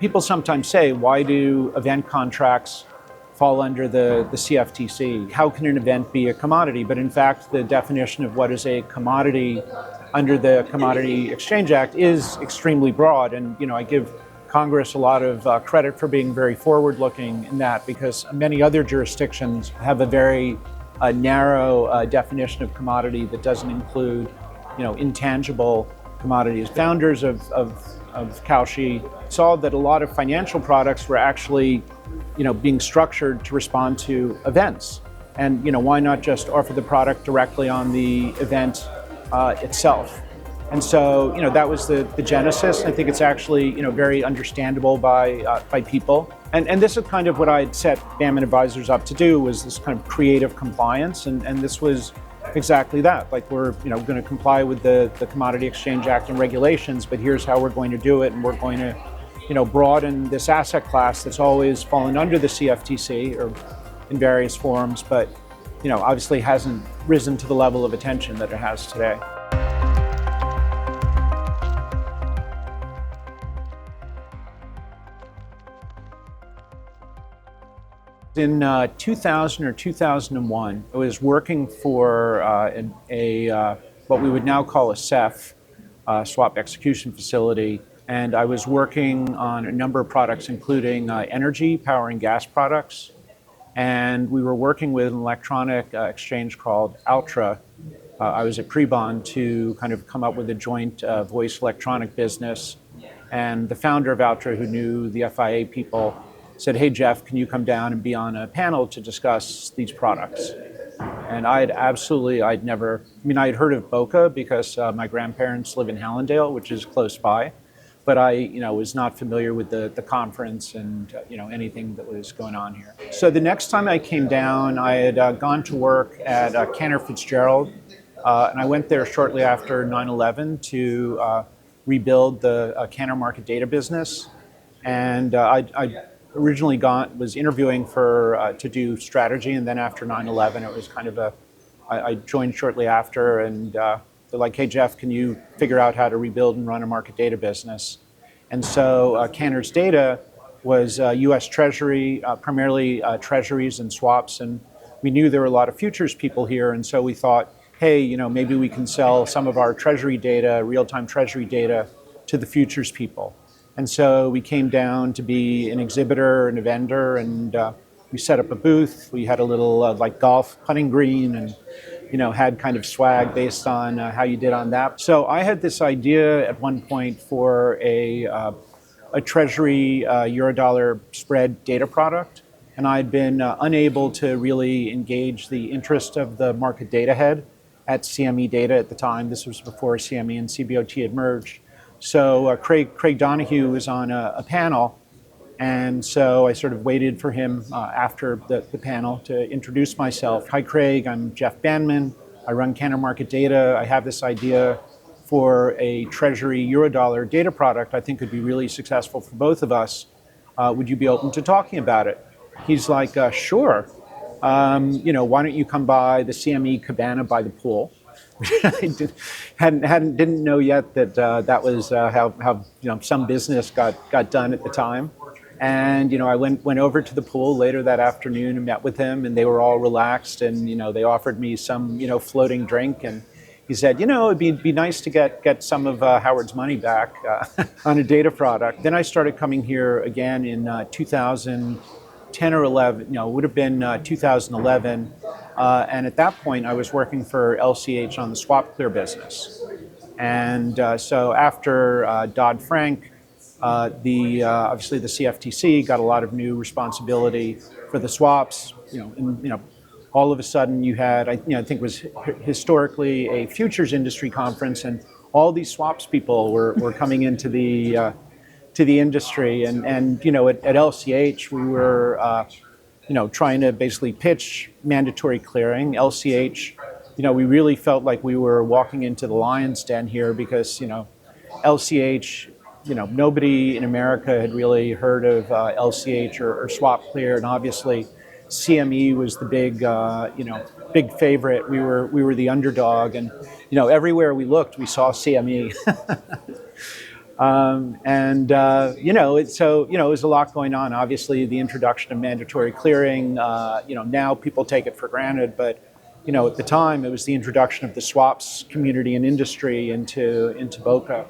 People sometimes say, why do event contracts fall under the CFTC? How can an event be a commodity? But in fact, the definition of what is a commodity under the Commodity Exchange Act is extremely broad. And I give Congress a lot of credit for being very forward-looking in that, because many other jurisdictions have a very narrow definition of commodity that doesn't include, intangible commodities. Founders of Caoshi saw that a lot of financial products were actually, being structured to respond to events. And, why not just offer the product directly on the event itself? And so, that was the genesis. I think it's actually, very understandable by people. And this is kind of what I'd set Bandman Advisors up to do, was this kind of creative compliance. And this was exactly that. Like, we're, going to comply with the Commodity Exchange Act and regulations, but here's how we're going to do it. And we're going to, broaden this asset class that's always fallen under the CFTC or in various forms, but, obviously hasn't risen to the level of attention that it has today. In 2000 or 2001, I was working for what we would now call a SEF, swap execution facility, and I was working on a number of products, including energy, power and gas products, and we were working with an electronic exchange called Altra. I was at Prebond to kind of come up with a joint voice electronic business, and the founder of Altra, who knew the FIA people, said, "Hey Jeff, can you come down and be on a panel to discuss these products?" And I'd heard of BOCA because my grandparents live in Hallandale, which is close by, but I was not familiar with the conference and anything that was going on here. So the next time I came down, I had gone to work at Cantor Fitzgerald, and I went there shortly after 9/11 to rebuild the Cantor market data business, and I originally was interviewing to do strategy, and then after 9/11, it was kind of I joined shortly after, and they're like, "Hey Jeff, can you figure out how to rebuild and run a market data business?" And so Cantor's data was U.S. Treasury, primarily treasuries and swaps, and we knew there were a lot of futures people here, and so we thought, hey, maybe we can sell some of our treasury data, real-time treasury data, to the futures people. And so we came down to be an exhibitor and a vendor, and we set up a booth. We had a little golf putting green, and had kind of swag based on how you did on that. So I had this idea at one point for a treasury Eurodollar spread data product, and I'd been unable to really engage the interest of the market data head at CME Data at the time. This was before CME and CBOT had merged. So Craig Donahue was on a panel, and so I sort of waited for him after the panel to introduce myself. Hi Craig, I'm Jeff Bandman. I run Cantor Market Data. I have this idea for a Treasury Eurodollar data product I think could be really successful for both of us. Would you be open to talking about it? He's like, sure. Why don't you come by the CME Cabana by the pool? I didn't know yet that that was how some business got done at the time. And I went over to the pool later that afternoon and met with him, and they were all relaxed, and they offered me some floating drink, and he said, it'd be nice to get some of Howard's money back on a data product. Then I started coming here again in 2010 or 11. It would have been 2011. And at that point, I was working for LCH on the SwapClear business. And so after Dodd-Frank, obviously the CFTC got a lot of new responsibility for the swaps. All of a sudden you had, I think it was historically a futures industry conference, and all these swaps people were coming into the industry. And at LCH we were trying to basically pitch mandatory clearing. LCH, we really felt like we were walking into the lion's den here because, LCH, nobody in America had really heard of LCH or SwapClear, and obviously CME was the big favorite. We were the underdog, and everywhere we looked, we saw CME. It was a lot going on. Obviously, the introduction of mandatory clearing. Now people take it for granted, but at the time, it was the introduction of the swaps community and industry into Boca.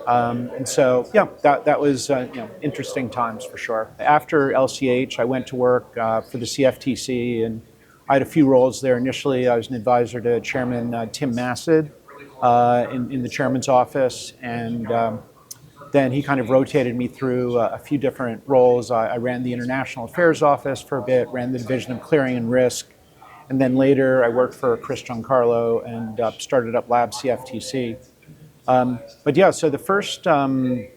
That was interesting times for sure. After LCH, I went to work for the CFTC, and I had a few roles there. Initially, I was an advisor to Chairman Tim Mused in the chairman's office, and then he kind of rotated me through a few different roles. I ran the International Affairs Office for a bit, ran the Division of Clearing and Risk, and then later I worked for Chris Giancarlo and started up LabCFTC. So the first, coming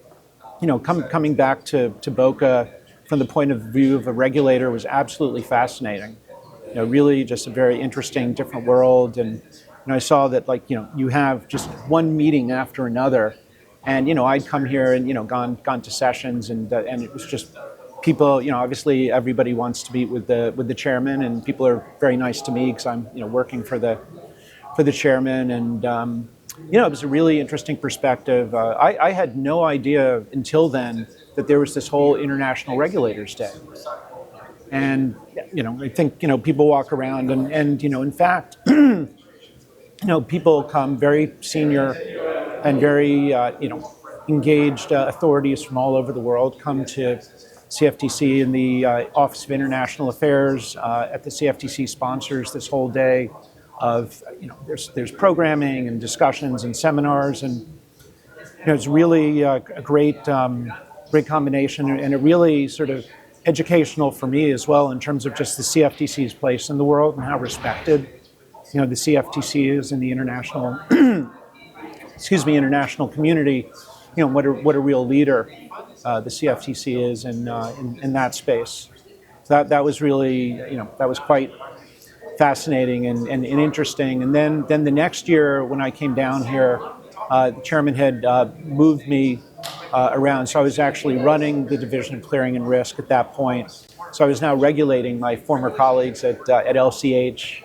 back to Boca from the point of view of a regulator was absolutely fascinating. Really just a very interesting, different world. And I saw that, you have just one meeting after another. And, I'd come here and, gone to sessions, and it was just people, obviously everybody wants to meet with the chairman, and people are very nice to me because I'm, working for the chairman. And, it was a really interesting perspective. I had no idea until then that there was this whole International Regulators Day. And, I think, people walk around and in fact, people come very senior and very, engaged authorities from all over the world come to CFTC, and the Office of International Affairs at the CFTC sponsors this whole day of, there's programming and discussions and seminars, and it's really a great combination, and it really sort of educational for me as well in terms of just the CFTC's place in the world and how respected, the CFTC is in the international, international community. What a real leader the CFTC is in that space. So that was really, that was quite fascinating and interesting. And then the next year when I came down here, the chairman had moved me around. So I was actually running the Division of Clearing and Risk at that point. So I was now regulating my former colleagues at LCH,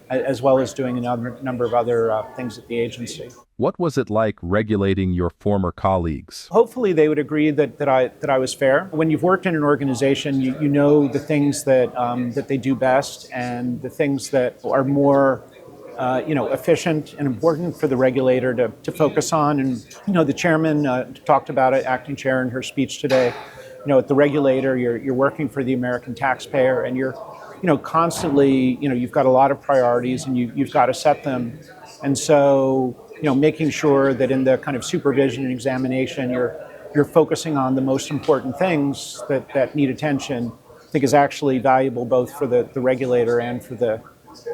as well as doing a number of other things at the agency. What was it like regulating your former colleagues? Hopefully they would agree that I was fair. When you've worked in an organization, you know the things that they do best and the things that are more efficient and important for the regulator to focus on. And the chairman talked about it, acting chair, in her speech today. At the regulator, you're working for the American taxpayer, and you're constantly, you've got a lot of priorities, and you've got to set them. And so, making sure that in the kind of supervision and examination, you're focusing on the most important things that need attention, I think is actually valuable both for the regulator and for the,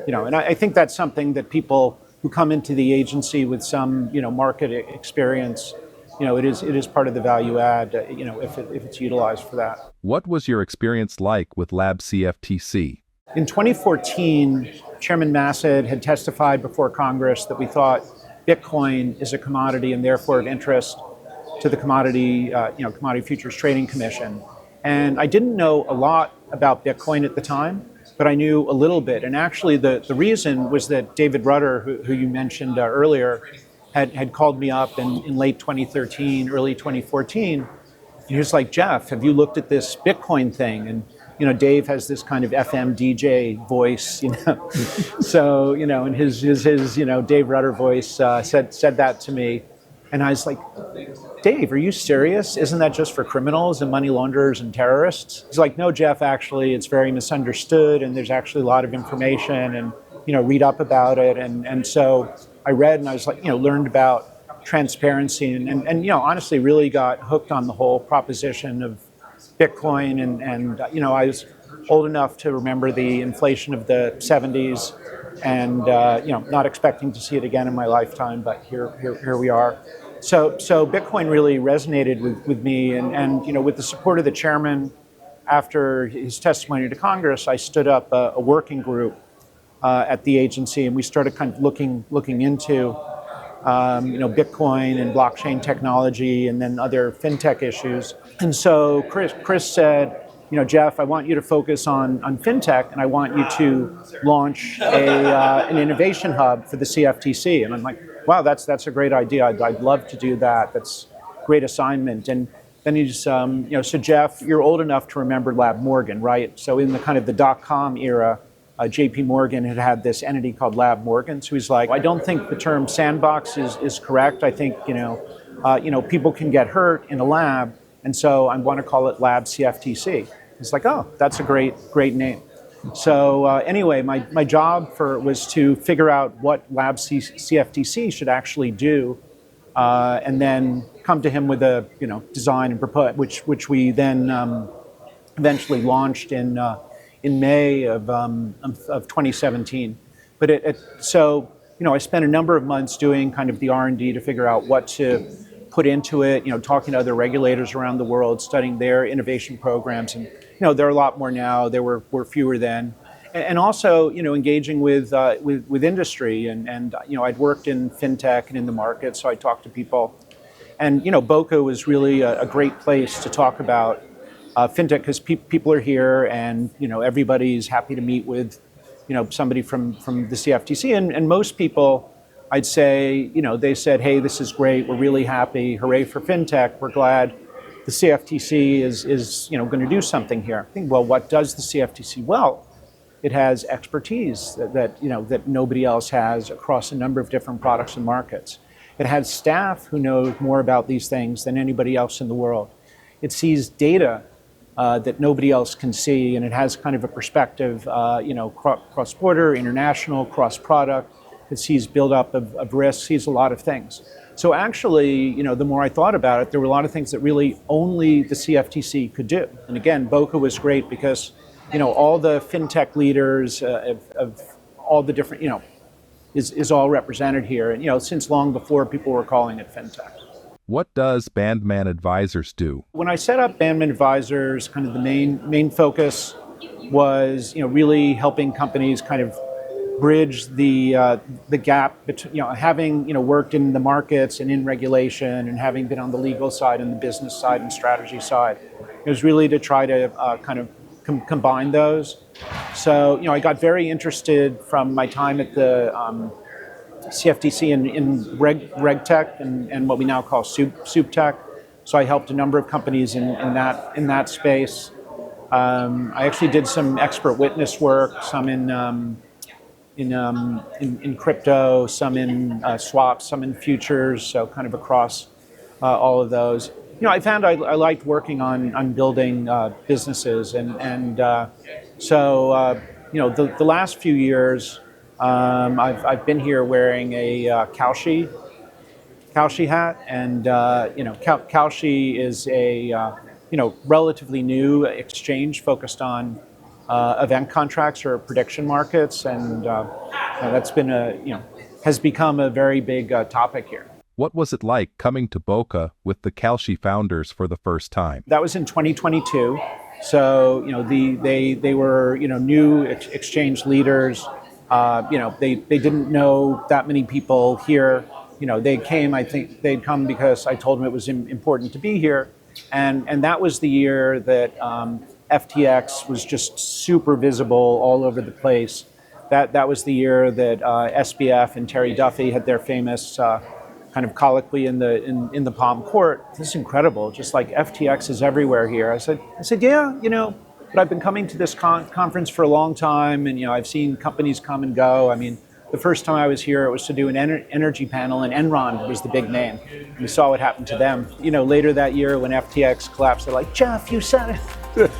and I think that's something that people who come into the agency with some, market experience, it is part of the value add, if it's utilized for that. What was your experience like with LabCFTC? In 2014, Chairman Mused had testified before Congress that we thought Bitcoin is a commodity and therefore of interest to the Commodity Futures Trading Commission. And I didn't know a lot about Bitcoin at the time, but I knew a little bit. And actually the reason was that David Rudder, who you mentioned earlier, had called me up in late 2013, early 2014. He was like, Jeff, have you looked at this Bitcoin thing? And Dave has this kind of FM DJ voice, So, and his Dave Rudder voice said that to me. And I was like, Dave, are you serious? Isn't that just for criminals and money launderers and terrorists? He's like, no, Jeff, actually, it's very misunderstood, and there's actually a lot of information, and, read up about it. And so I read, and I was like, learned about transparency, and honestly really got hooked on the whole proposition of Bitcoin, and I was old enough to remember the inflation of the 70s, and not expecting to see it again in my lifetime, but here we are. So Bitcoin really resonated with me, and with the support of the chairman, after his testimony to Congress, I stood up a working group at the agency, and we started kind of looking into Bitcoin and blockchain technology, and then other fintech issues. And so Chris said, Jeff, I want you to focus on fintech, and I want you to launch an innovation hub for the CFTC. And I'm like, wow, that's a great idea. I'd love to do that. That's great assignment. And then he's, so Jeff, you're old enough to remember Lab Morgan, right? So in the kind of the .com era, JP Morgan had this entity called Lab Morgan. So he's like, I don't think the term sandbox is correct. I think, people can get hurt in a lab. And so I want to call it LabCFTC. It's like, oh, that's a great name. So anyway, my job was to figure out what LabCFTC should actually do, and then come to him with a design and propose, which we then eventually launched in May of 2017. But so I spent a number of months doing kind of the R&D to figure out what to put into it, talking to other regulators around the world, studying their innovation programs. And, there are a lot more now. There were fewer then. And also, engaging with industry. And I'd worked in Fintech and in the market, so I talked to people. And, Boca was really a great place to talk about Fintech because people are here and, everybody's happy to meet with, somebody from the CFTC. And most people, I'd say, they said, hey, this is great. We're really happy. Hooray for Fintech. We're glad the CFTC is going to do something here. I think, well, what does the CFTC? Well, it has expertise that nobody else has across a number of different products and markets. It has staff who know more about these things than anybody else in the world. It sees data that nobody else can see, and it has kind of a perspective, cross-border, international, cross-product. It sees build-up of risk, sees a lot of things. So actually, the more I thought about it, there were a lot of things that really only the CFTC could do. And again, Boca was great because, all the fintech leaders of all the different, is all represented here. And, since long before people were calling it fintech. What does Bandman Advisors do? When I set up Bandman Advisors, kind of the main focus was, really helping companies kind of bridge the gap between, having worked in the markets and in regulation and having been on the legal side and the business side and strategy side. It was really to try to kind of combine those. So I got very interested from my time at the CFTC in RegTech and what we now call soup tech. So I helped a number of companies in that space. I actually did some expert witness work, some in crypto, some in swaps, some in futures, so kind of across all of those. I found I liked working on building businesses, and so the last few years I've been here wearing a Kalshi hat, and Caoshi is a relatively new exchange focused on event contracts or prediction markets, and that's been has become a very big topic here. What was it like coming to Boca with the Kalshi founders for the first time? That was in 2022. So they were new exchange leaders. They didn't know that many people here. They came. I think they'd come because I told them it was important to be here, and that was the year that FTX was just super visible all over the place. That was the year that SBF and Terry Duffy had their famous kind of colloquy in the Palm Court. This is incredible. Just like FTX is everywhere here. I said, yeah, but I've been coming to this conference for a long time, and I've seen companies come and go. I mean, the first time I was here, it was to do an energy panel, and Enron was the big name. We saw what happened to them. Later that year when FTX collapsed, they're like, Jeff, you said it.